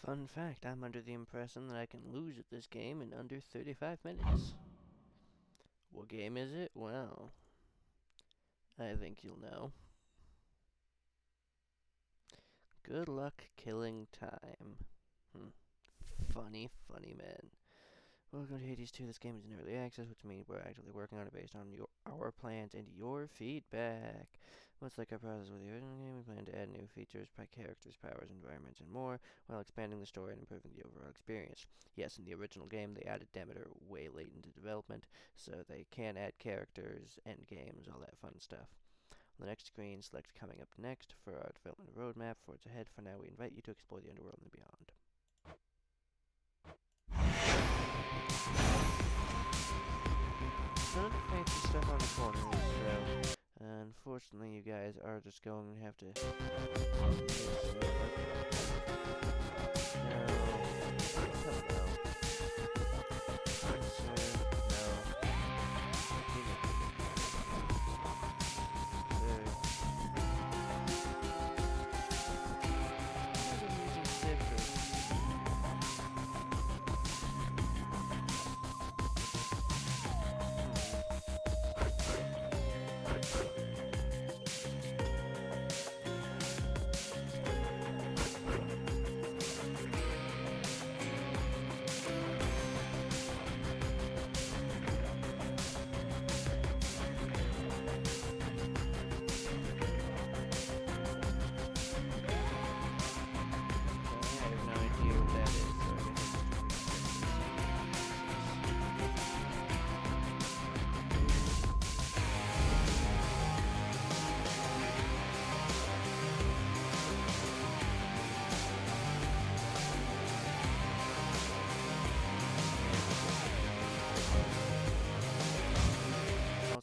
Fun fact, I'm under the impression that I can lose at this game in under 35 minutes. What game is it? Well, I think you'll know. Good luck killing time. Funny, funny man. Welcome to Hades 2. This game is in early access, which means we're actively working on it based on our plans and your feedback. Much like our process with the original game, we plan to add new features, characters, powers, environments, and more, while expanding the story and improving the overall experience. Yes, in the original game, they added Demeter way late into development, so they can add characters, end games, all that fun stuff. On the next screen, select Coming Up Next for our development roadmap for what's ahead. For now, we invite you to explore the underworld and beyond. None of the fancy stuff on the corner, so unfortunately you guys are just going to have to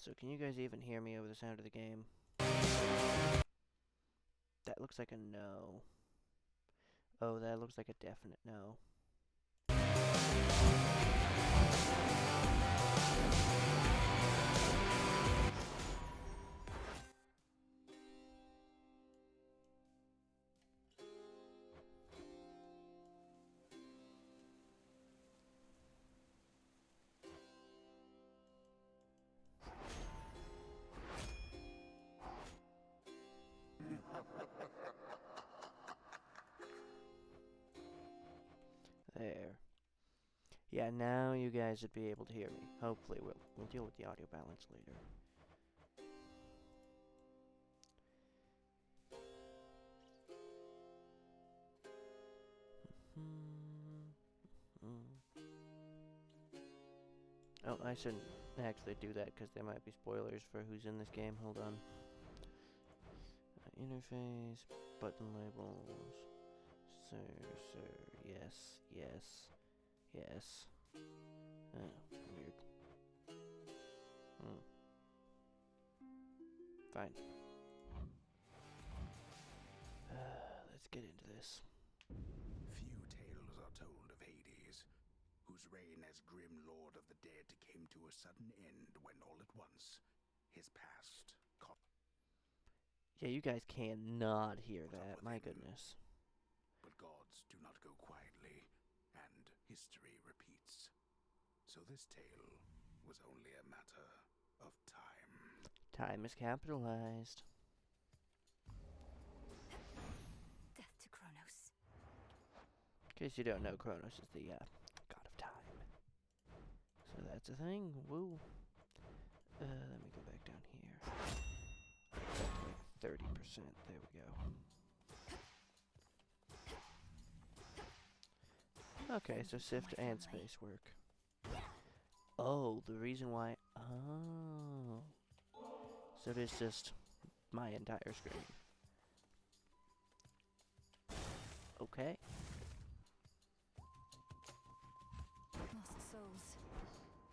Also, can you guys even hear me over the sound of the game? That looks like a no. Oh, that looks like a definite no. There. Yeah, now you guys should be able to hear me. Hopefully, we'll deal with the audio balance later. Oh, I shouldn't actually do that because there might be spoilers for who's in this game. Hold on. Interface, button labels. Sir, yes, yes, yes. Oh, weird. Fine. Let's get into this. Few tales are told of Hades, whose reign as grim lord of the dead came to a sudden end when all at once his past caught. Yeah, you guys cannot hear that. My goodness. But gods do not go quietly, and history repeats. So this tale was only a matter of time. Time is capitalized. Death to Kronos. In case you don't know, Kronos is the god of time. So that's a thing. Woo. Let me go back down here. Like 30%. There we go. Okay, so Sift and space work. Oh, the reason why... Oh. So it is just my entire screen. Okay. Lost souls.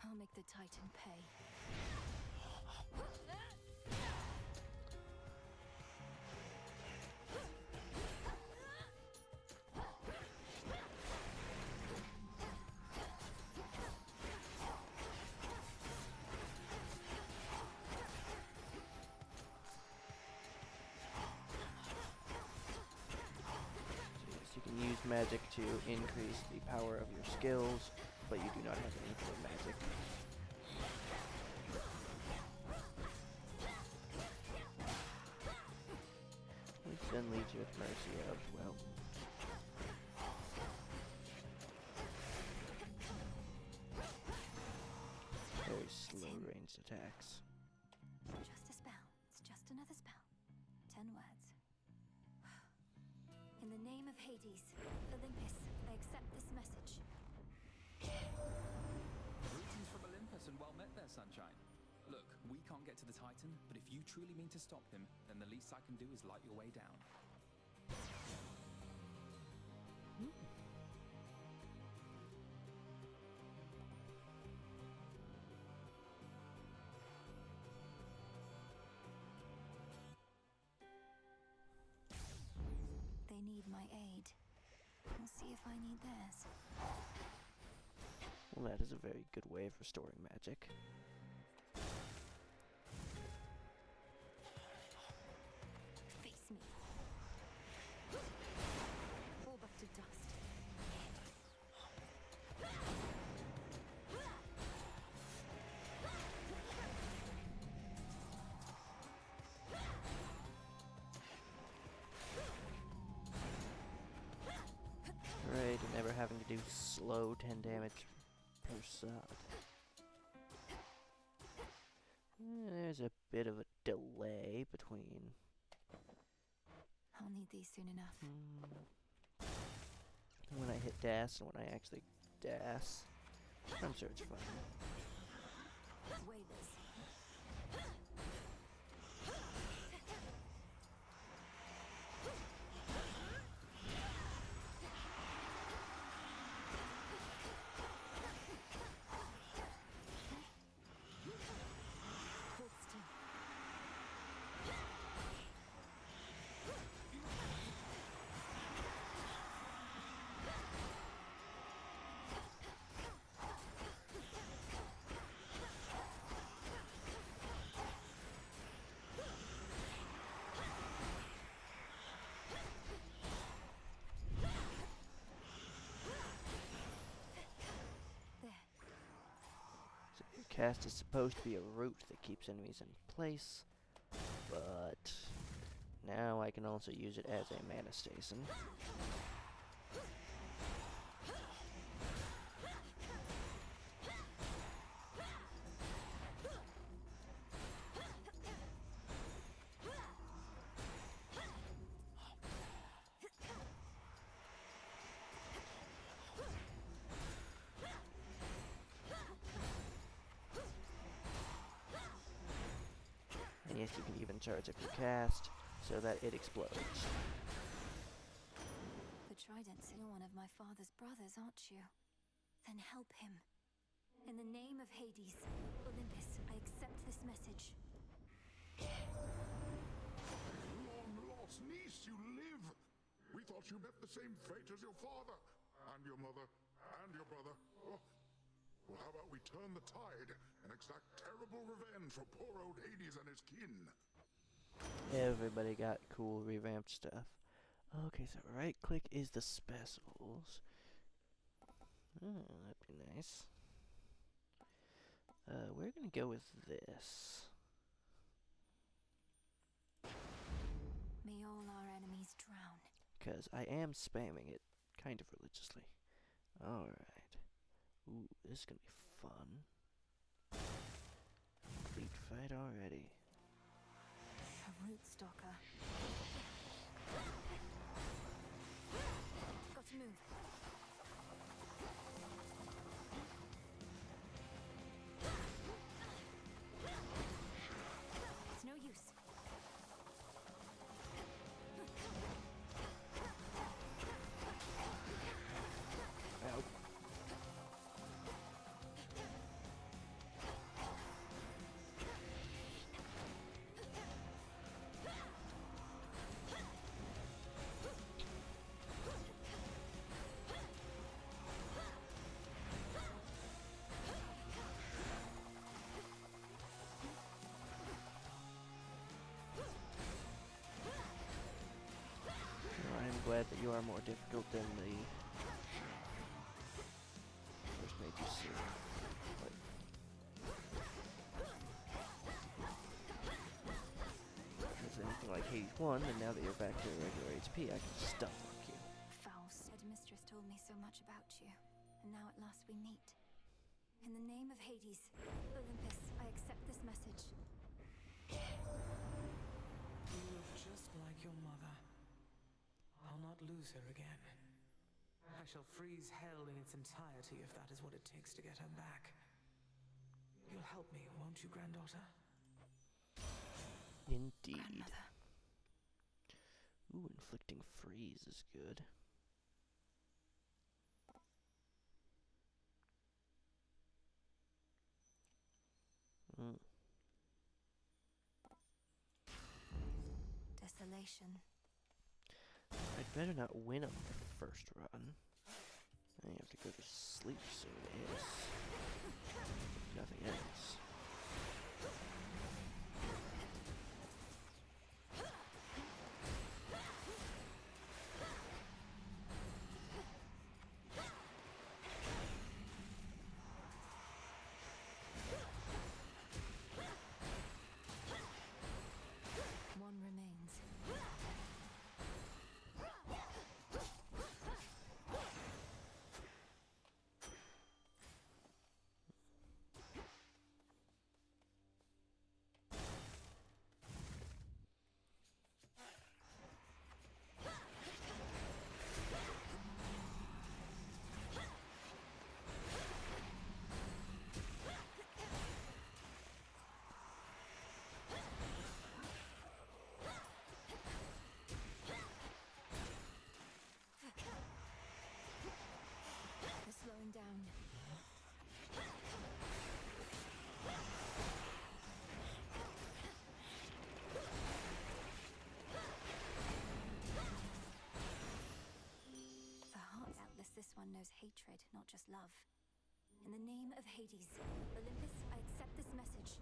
I'll make the Titan pay. So yes, you can use magic to increase the power of your skills, but you do not have any for magic. Which then leaves you at the mercy of, well, very slow ranged attacks. Just a spell. It's just another spell. 10 words. In the name of Hades, Olympus, I accept this message. Greetings from Olympus and well met there, Sunshine. Look, we can't get to the Titan, but if you truly mean to stop him, then the least I can do is light your way down. They need my aid. We'll see if I need theirs. Well, that is a very good way of restoring magic. Face me. Fall back to dust. Right, and never having to do slow 10 damage per sod. There's a bit of a delay between I'll need these soon enough. when I hit DAS and when I actually DAS. I'm sure it's fine. Wailers. Hold still. There. So your cast is supposed to be a root that keeps enemies in place, but now I can also use it as a mana station. And yes, you can even charge up your cast so that it explodes. The Trident's you're one of my father's brothers, aren't you? Then help him. In the name of Hades, Olympus, I accept this message. Long lost niece, you live! We thought you met the same fate as your father, and your mother, and your brother. Oh. Well, how about we turn the tide and exact terrible revenge for poor old Hades and his kin? Everybody got cool revamped stuff. Okay, so right click is the specials. Oh, that'd be nice. We're gonna go with this. May all our enemies drown. Because I am spamming it kind of religiously. Alright. Ooh, this is gonna be fun. Complete fight already. A root stalker. Got to move. It's no use. Ow. glad that you are more difficult than the first made you see. But if it's anything like Hades 1, then now that you're back to regular HP, I can stun lock you. Faust, Mistress told me so much about you, and now at last we meet. In the name of Hades, Olympus, I accept this message. You look just like your mother. I'll not lose her again. I shall freeze hell in its entirety if that is what it takes to get her back. You'll help me, won't you, granddaughter? Indeed. Grandmother. Ooh, inflicting freeze is good. Desolation. I'd better not win on the first run. I have to go to sleep soon, yes. Nothing else. One remains. They're slowing down. The heart atlas, this one knows hatred, not just love. In the name of Hades, Olympus, I accept this message.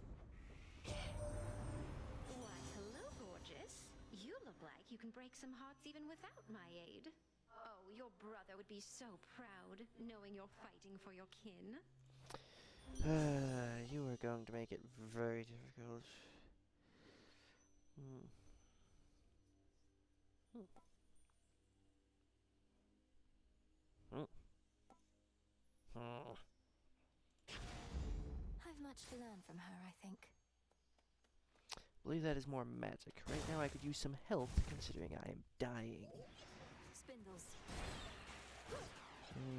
Why, hello, gorgeous. You look like you can break some hearts even without my aid. Oh, your brother would be so proud, knowing you're fighting for your kin. You are going to make it very difficult. Hmm. I've much to learn from her, I think. Believe that is more magic. Right now I could use some health, considering I am dying. Spindles.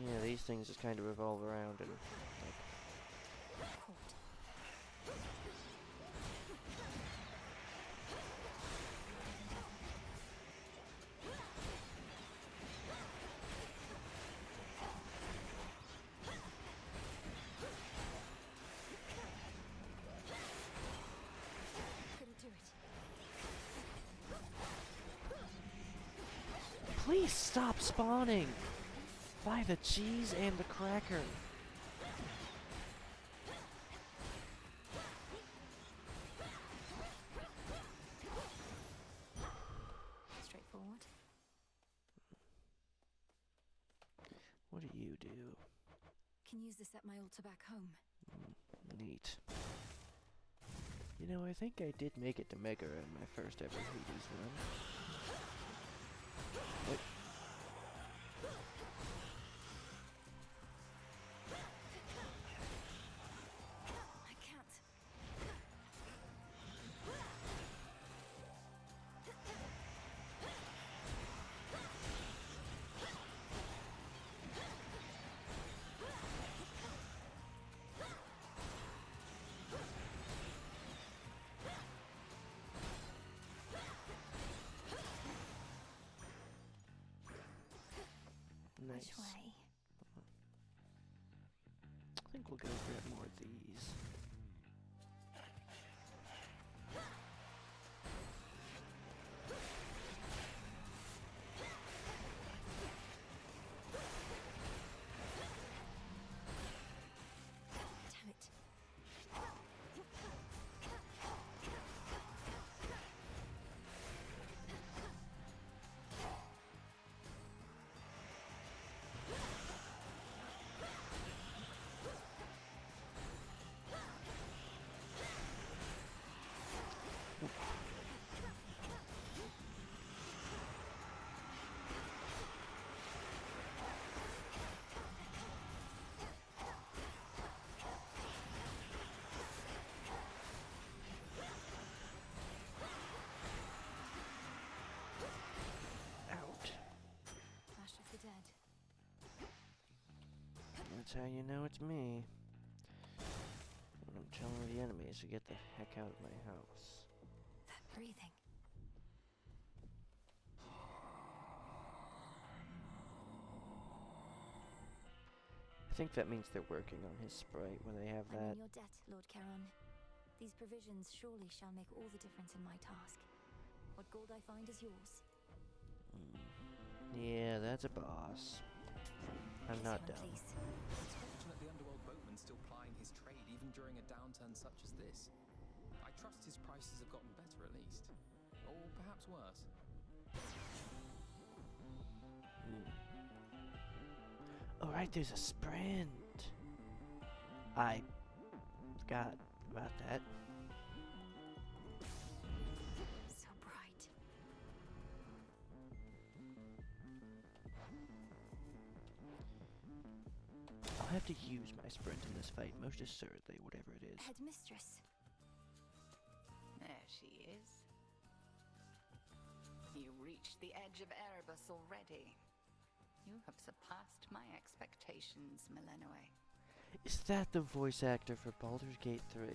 Yeah, these things just kind of revolve around and, like, Caught. Couldn't do it. please stop spawning! By the cheese and the cracker. Straightforward. What do you do? Can use this at my altar back home. Neat. You know, I think I did make it to Mega in my first ever Hades run. Wait. I can't. Nice. Which way? I think we'll go grab more of these. Damn it. That's how you know it's me. When I'm telling the enemies to get the heck out of my house. That breathing. I think that means they're working on his sprite when they have I'm that. in your debt, Lord Charon. These provisions surely shall make all the difference in my task. What gold I find is yours. Yeah, that's a boss. I'm This not one, dumb. please. It's fortunate the underworld boatman's still plying his trade even during a downturn such as this. I trust his prices have gotten better at least. Or perhaps worse. Alright, there's a sprint. I forgot about that. So bright. I'll have to use my sprint in this fight, most assuredly, whatever it is. Headmistress. There she is. You reached the edge of Erebus already. You have surpassed my expectations, Milenoe. Is that the voice actor for Baldur's Gate 3?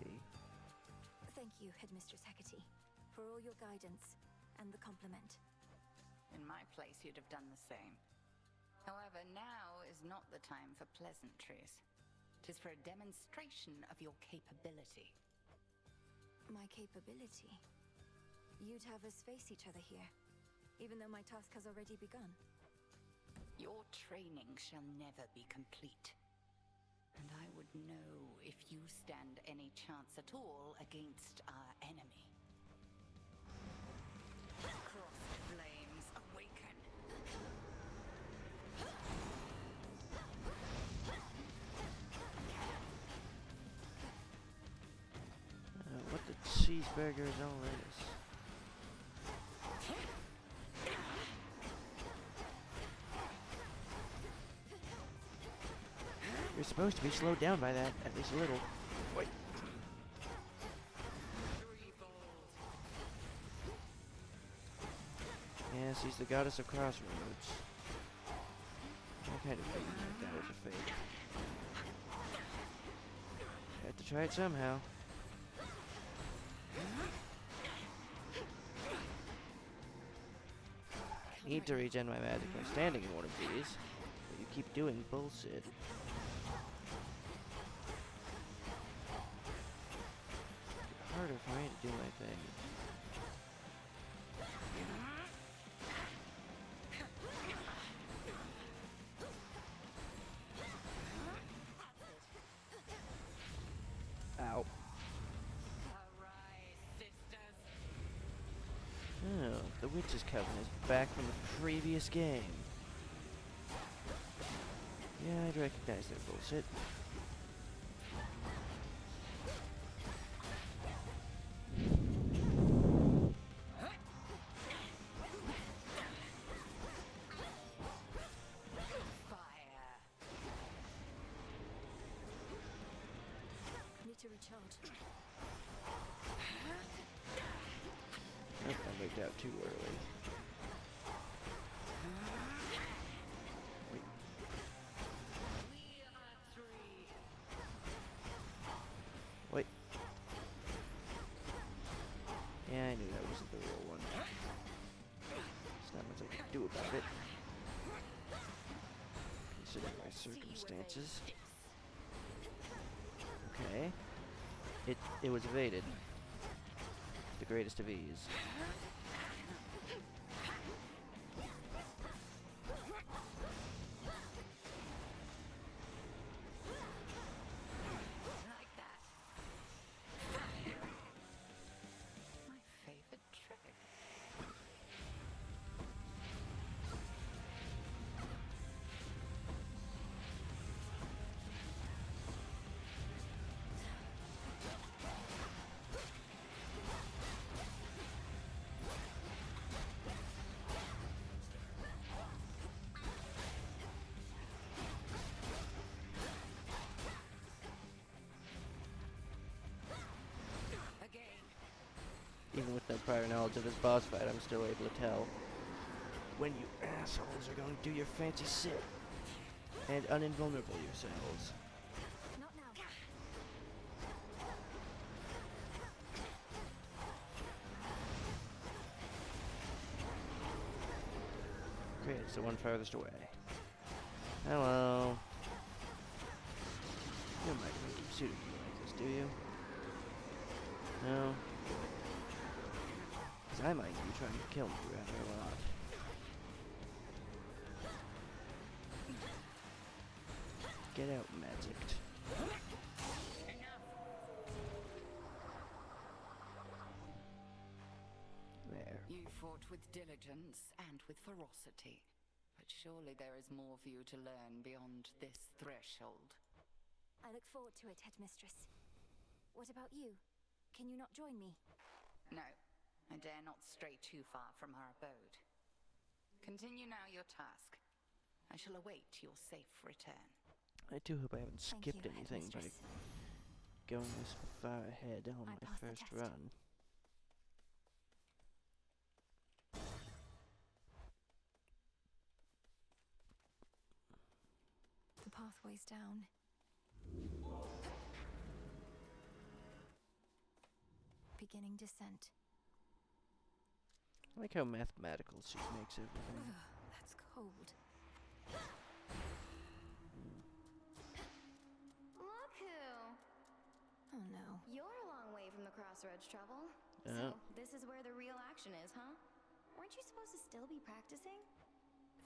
Thank you, Headmistress Hecate, for all your guidance and the compliment. In my place, you'd have done the same. However, now is not the time for pleasantries. 'Tis for a demonstration of your capability. My capability? You'd have us face each other here, even though my task has already begun. Your training shall never be complete. And I would know if you stand any chance at all against our enemy. Crossed flames, awaken! What the cheeseburger is all this? You're supposed to be slowed down by that, at least a little. Wait. Yes, he's the goddess of crossroads. I kind of figured that was a fake. Had to try it somehow. Need to regen my magic by standing in one of these, but you keep doing bullshit. It's harder for me to do my thing. Ow. Arise, sisters! Oh, the Witch's Coven is back from the previous game. Yeah, I'd recognize that bullshit. Fire! Need to recharge. Nope, I moved out too early. Wait. We are three. Wait. Yeah, I knew that wasn't the real one. There's not much I can do about it. Considering my circumstances. Okay. It was evaded. The greatest of ease. Like that. My favorite trick. Again. Even with no prior knowledge of this boss fight, I'm still able to tell when you assholes are going to do your fancy shit. and uninvulnerable yourselves. Not now. Great, it's the one farthest away. Hello. You don't mind if I keep shooting you like this, do you? No? Because I mind you trying to kill me rather a lot. Get out, magic. There. You fought with diligence and with ferocity. But surely there is more for you to learn beyond this threshold. I look forward to it, Headmistress. What about you? Can you not join me? No, I dare not stray too far from our abode. Continue now your task. I shall await your safe return. I do hope I haven't Thank skipped you, anything by Headmistress. going this far ahead on I my passed the first test. run. The pathway's down. Beginning descent. I like how mathematical she makes everything. Ugh, that's cold. Look who! Oh no. You're a long way from the crossroads, Trouble. Oh. So, this is where the real action is, huh? Weren't you supposed to still be practicing?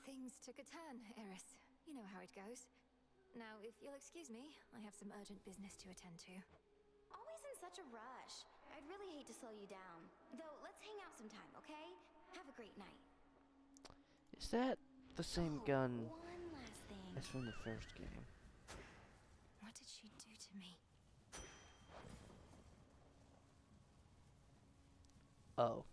Things took a turn, Eris. You know how it goes. Now, if you'll excuse me, I have some urgent business to attend to. Always in such a rush. I'd really hate to slow you down. Though, let's hang out sometime, okay? Have a great night. Is that the same Oh, gun one last thing. as from the first game? What did she do to me? Oh.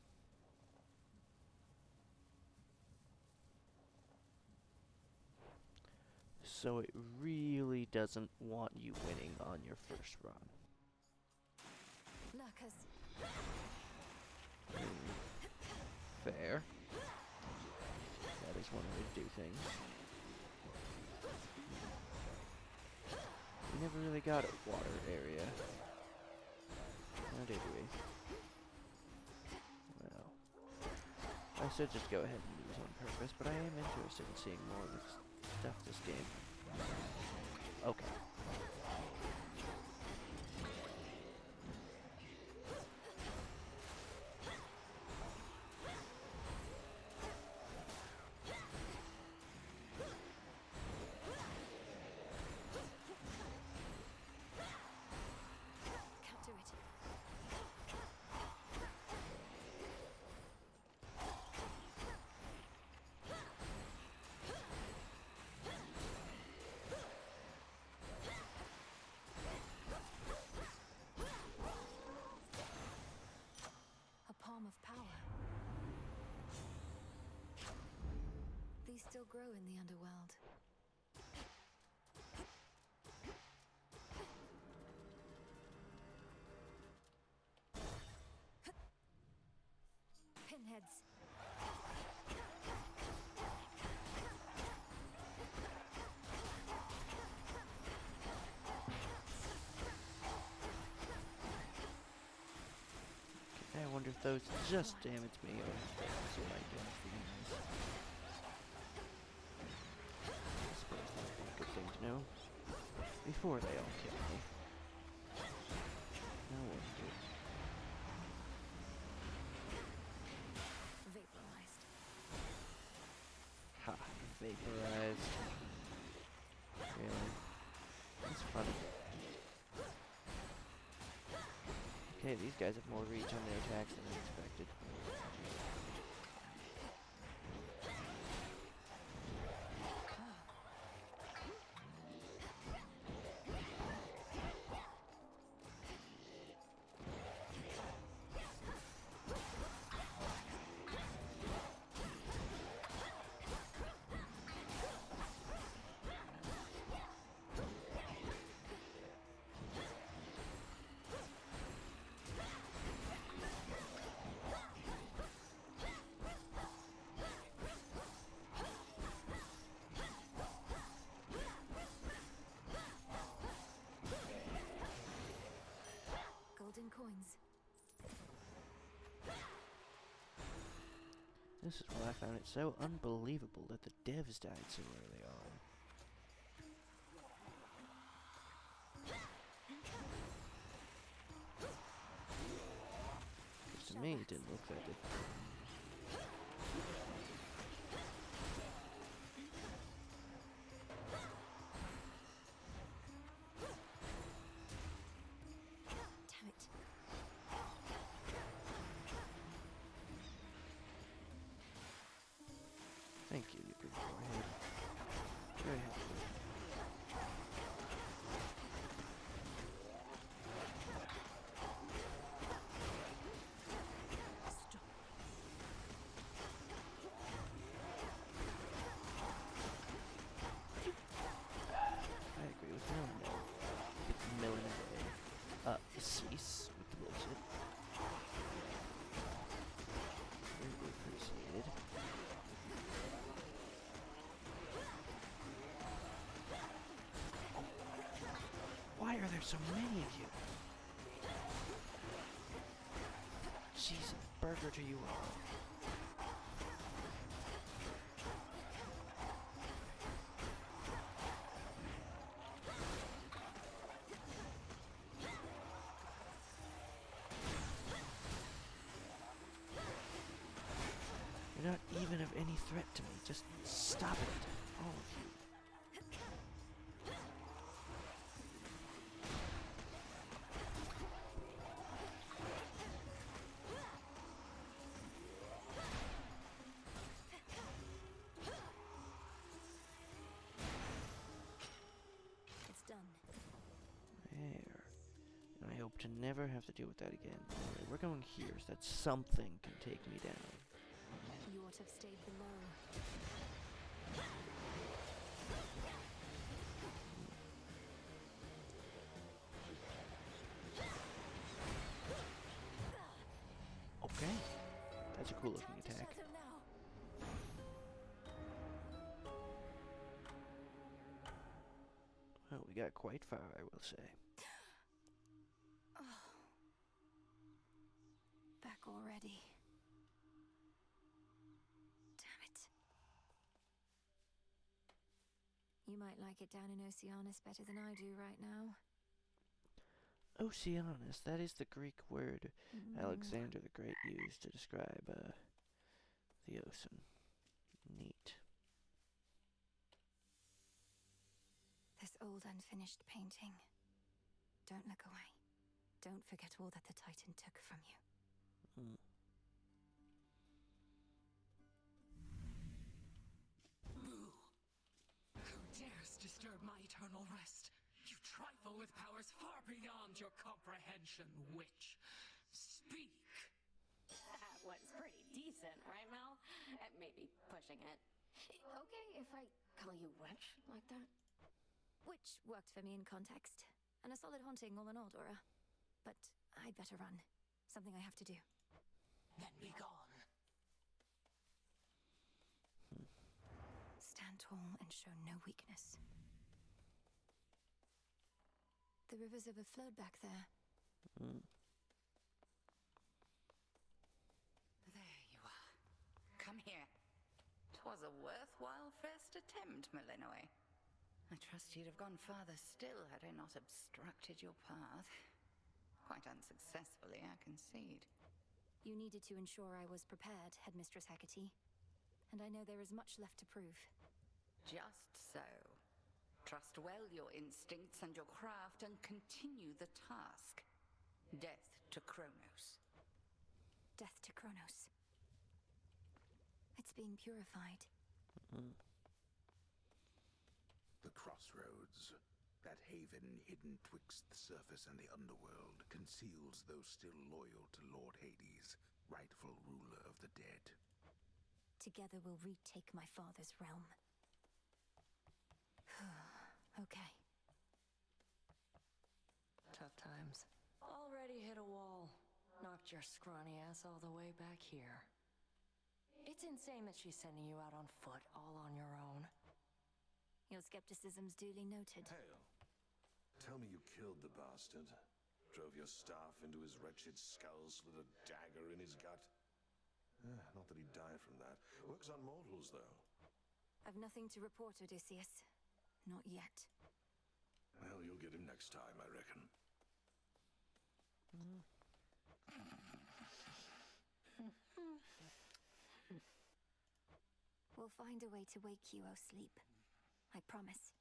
So it really doesn't want you winning on your first run. Lurkers. Fair. That is one way to do things. We never really got a water area. Now did we? Well, I should just go ahead and lose on purpose, but I am interested in seeing more of this stuff this game. Okay. Can't do it. A palm of power. These still grow in the underworld. Pinheads. I wonder if those just damage me or if they also might damage the enemies. I suppose that would be a good thing to know. Before they all kill me. No one did. Vaporized. Ha! Vaporized. Really? That's funny. Okay, these guys have more reach on their attacks than I expected. This is why I found it so unbelievable that the devs died so early on. 'Cause to me, it didn't look that difficult. Damn it. Thank you, you big forehead. Very happy with you. Stop. I agree with Millen there. With Millen away. Cease with the bullshit. Greatly appreciated. Why are there so many of you? Cheese and burger to you all. You're not even of any threat to me. Just stop it, all of you. It's done. There. And I hope to never have to deal with that again. Alright, we're going here so that something can take me down. You ought to have stayed below. Okay. That's a cool looking Time to attack. shadow now. Well, we got quite far, I will say. Back already. Damn it. You might like it down in Oceanus better than I do right now. Oceanus, that is the Greek word Alexander the Great used to describe the ocean. Neat. This old unfinished painting. Don't look away. Don't forget all that the Titan took from you. Mm. Who dares disturb my eternal rest? You trifle with powers far beyond your comprehension, witch. Speak! That was pretty decent, right, Mel? Maybe pushing it. Okay if I call you witch like that? Which worked for me in context. And a solid haunting all in all, Dora. But I'd better run. Something I have to do. Then be gone. Stand tall and show no weakness. The river's overflowed back there. Mm. There you are. Come here. 'Twas a worthwhile first attempt, Malinois. I trust you'd have gone farther still had I not obstructed your path. Quite unsuccessfully, I concede. You needed to ensure I was prepared, Headmistress Hecate. And I know there is much left to prove. Just so. Trust well your instincts and your craft and continue the task. Death to Kronos. Death to Kronos. It's being purified. The crossroads. That haven hidden twixt the surface and the underworld conceals those still loyal to Lord Hades, rightful ruler of the dead. Together we'll retake my father's realm. Okay. Tough times. Already hit a wall. Knocked your scrawny ass all the way back here. It's insane that she's sending you out on foot, all on your own. Your skepticism's duly noted. Hail. Tell me you killed the bastard. Drove your staff into his wretched skull, slid a dagger in his gut. Not that he'd die from that. Works on mortals, though. I've nothing to report, Odysseus. Not yet. Well, you'll get him next time, I reckon. We'll find a way to wake you, O sleep. I promise.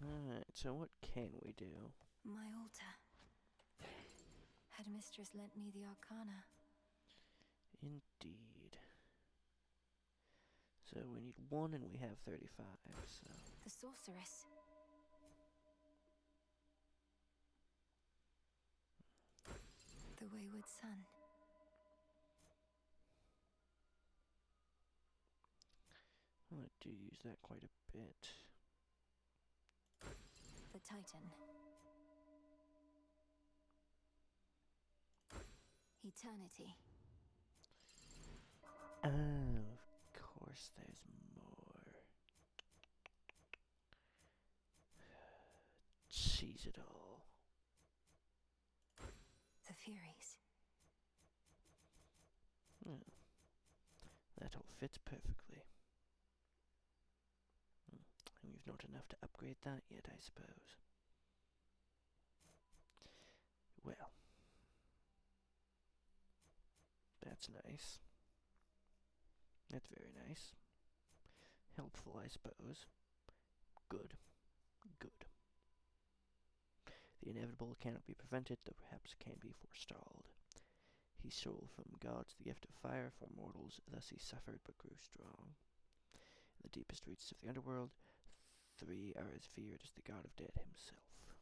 Alright, so what can we do? My altar. Headmistress lent me the Arcana. Indeed. So we need 1 and we have 35, so... The sorceress. The wayward son. Well, I do use that quite a bit. The Titan. Eternity. Oh, of course there's more. Seize it all. The Furies. Well, that all fits perfectly. And we've not enough to upgrade that yet, I suppose. Well. That's nice. That's very nice. Helpful, I suppose. Good. Good. The inevitable cannot be prevented, though perhaps can be forestalled. He stole from gods the gift of fire for mortals, thus he suffered but grew strong. In the deepest reaches of the underworld, 3 are as feared as the god of death himself.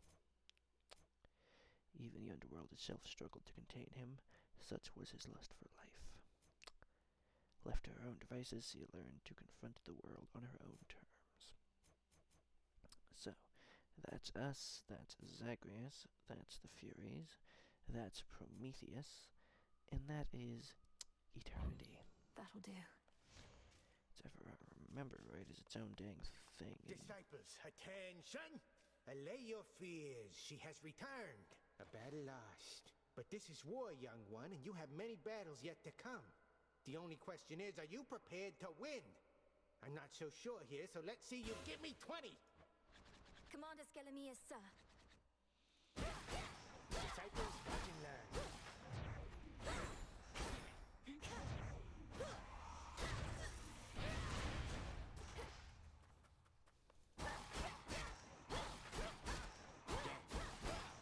Even the underworld itself struggled to contain him, such was his lust for life. Left to her own devices, she learned to confront the world on her own terms. So, that's us, that's Zagreus, that's the Furies, that's Prometheus, and that is eternity. That'll do. If I remember right, is its own dang thing. Disciples, attention! Allay your fears. She has returned. A battle lost. But this is war, young one, and you have many battles yet to come. The only question is, are you prepared to win? I'm not so sure here, so let's see you give me 20! Commander Skelemius, sir. Disciples, watch and learn.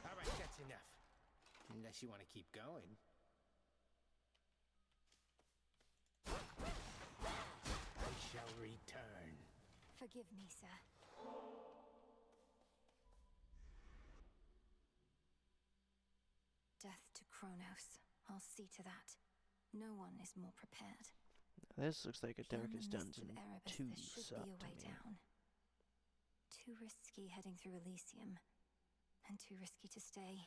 All right, that's enough. Unless you want to keep going. I shall return. Forgive me, sir. Death to Kronos. I'll see to that. No one is more prepared. This looks like a Beyond Darkest the mist Dungeon of Erebus, 2 there should sub be a to way me. down. Too risky heading through Elysium. And too risky to stay.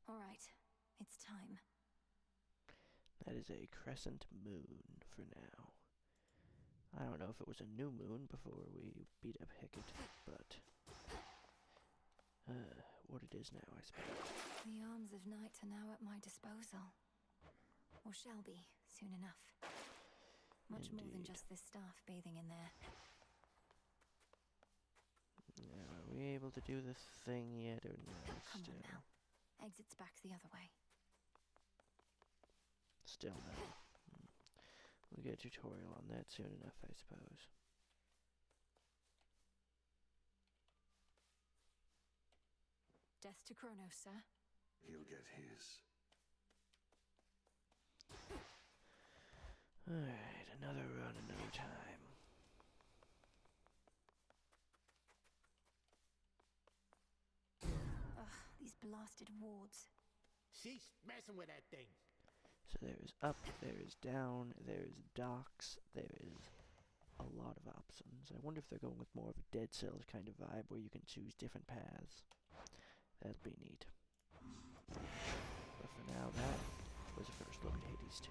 Alright, it's time. That is a crescent moon for now. I don't know if it was a new moon before we beat up Hecate, but what it is now, I suppose. The arms of night are now at my disposal. Or shall be, soon enough. Much more than Indeed. just this staff bathing in there. Now, are we able to do the thing yet, or no? Come Still, on now. Exit's back the other way. still no. We'll get a tutorial on that soon enough, I suppose. Death to Kronos, sir. He'll get his. Alright, another run, another time. Ugh, these blasted wards. Cease messing with that thing. So there is up, there is down, there is docks, there is a lot of options. I wonder if they're going with more of a Dead Cells kind of vibe where you can choose different paths. That'll be neat. But for now, that was a first look at Hades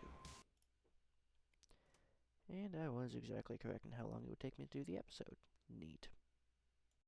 2. And I was exactly correct in how long it would take me to do the episode. Neat.